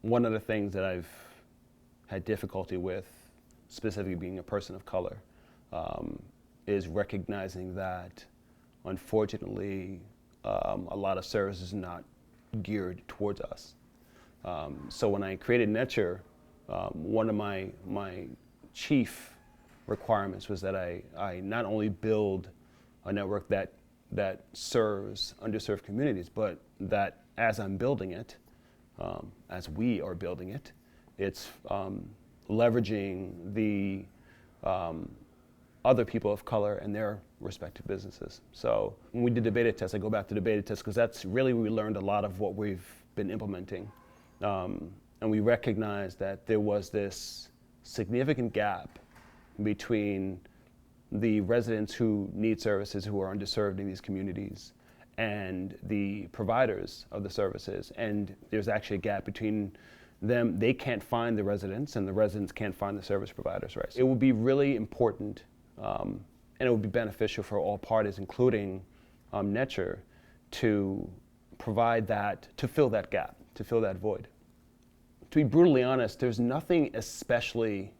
one of the things that I've had difficulty with, specifically being a person of color, is recognizing that, unfortunately, a lot of service is not geared towards us. So when I created Neture, one of my chief requirements was that I not only build a network that serves underserved communities, but that as I'm building it, as we are building it, it's leveraging the other people of color and their respective businesses. So when we did the beta test, I go back to the beta test because that's really where we learned a lot of what we've been implementing. And we recognized that there was this significant gap between the residents who need services, who are underserved in these communities, and the providers of the services. And there's actually a gap between them. They can't find the residents, and the residents can't find the service providers, right? It would be really important, and it would be beneficial for all parties, including Neture, to provide that, to fill that gap, to fill that void. To be brutally honest, there's nothing especially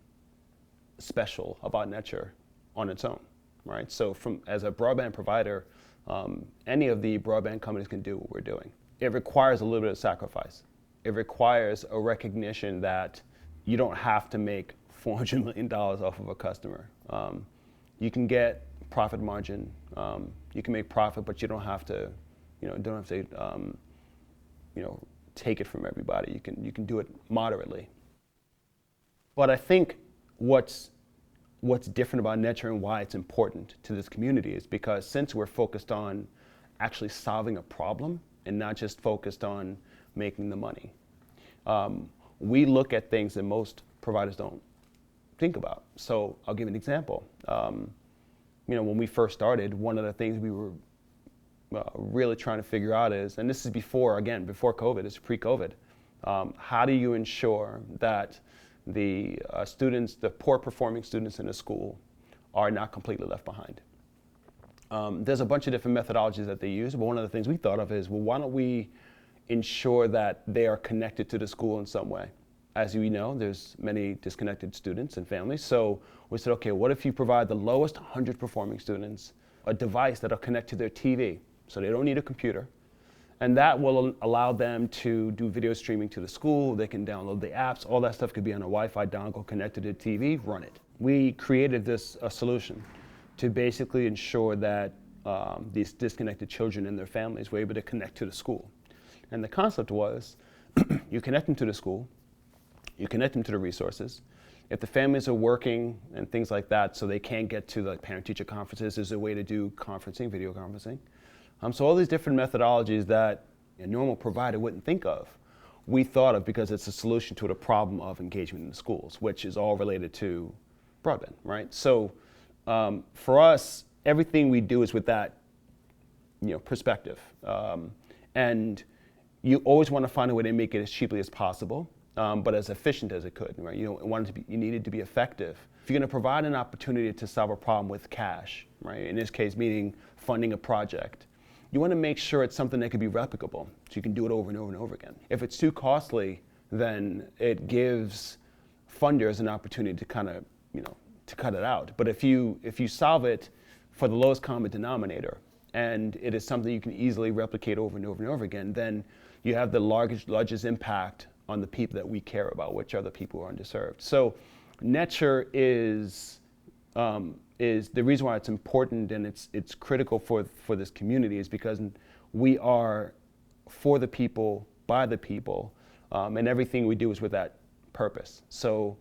special about Neture on its own, right? So as a broadband provider, any of the broadband companies can do what we're doing. It requires a little bit of sacrifice. It requires a recognition that you don't have to make $400 million off of a customer. You can get profit margin, you can make profit, but you don't have to, take it from everybody. You can do it moderately. But I think what's different about Neture and why it's important to this community is because since we're focused on actually solving a problem and not just focused on making the money, we look at things that most providers don't think about. So I'll give an example. When we first started, one of the things we were really trying to figure out is, and this is before COVID, it's pre-COVID, how do you ensure that the students, the poor performing students in a school, are not completely left behind? There's a bunch of different methodologies that they use, but one of the things we thought of is, well, why don't we ensure that they are connected to the school in some way? As we know, there's many disconnected students and families, so we said, okay, what if you provide the lowest 100 performing students a device that'll connect to their TV, so they don't need a computer, and that will allow them to do video streaming to the school. They can download the apps. All that stuff could be on a Wi-Fi dongle connected to the TV, run it. We created a solution to basically ensure that these disconnected children and their families were able to connect to the school. And the concept was, you connect them to the school, you connect them to the resources. If the families are working and things like that, so they can't get to the parent-teacher conferences, there's a way to do conferencing, video conferencing. So all these different methodologies that a normal provider wouldn't think of, we thought of because it's a solution to the problem of engagement in the schools, which is all related to broadband, right? So for us, everything we do is with that perspective. And you always want to find a way to make it as cheaply as possible, but as efficient as it could, right? You needed to be effective. If you're going to provide an opportunity to solve a problem with cash, right? In this case, meaning funding a project, you want to make sure it's something that can be replicable, so you can do it over and over and over again. If it's too costly, then it gives funders an opportunity to kind of, to cut it out. But if you solve it for the lowest common denominator, and it is something you can easily replicate over and over and over again, then you have the largest impact on the people that we care about, which are the people who are underserved. So Neture is the reason why it's important and it's critical for this community is because we are for the people, by the people, and everything we do is with that purpose. So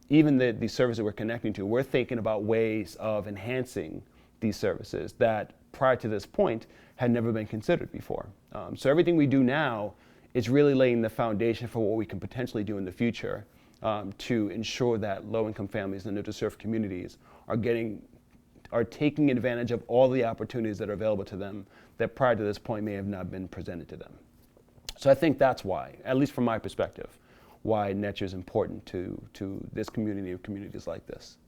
even the service that we're connecting to, we're thinking about ways of enhancing these services that prior to this point had never been considered before. So everything we do now is really laying the foundation for what we can potentially do in the future to ensure that low-income families and underserved communities are taking advantage of all the opportunities that are available to them that prior to this point may have not been presented to them. So I think that's why, at least from my perspective, why Neture is important to this community and communities like this.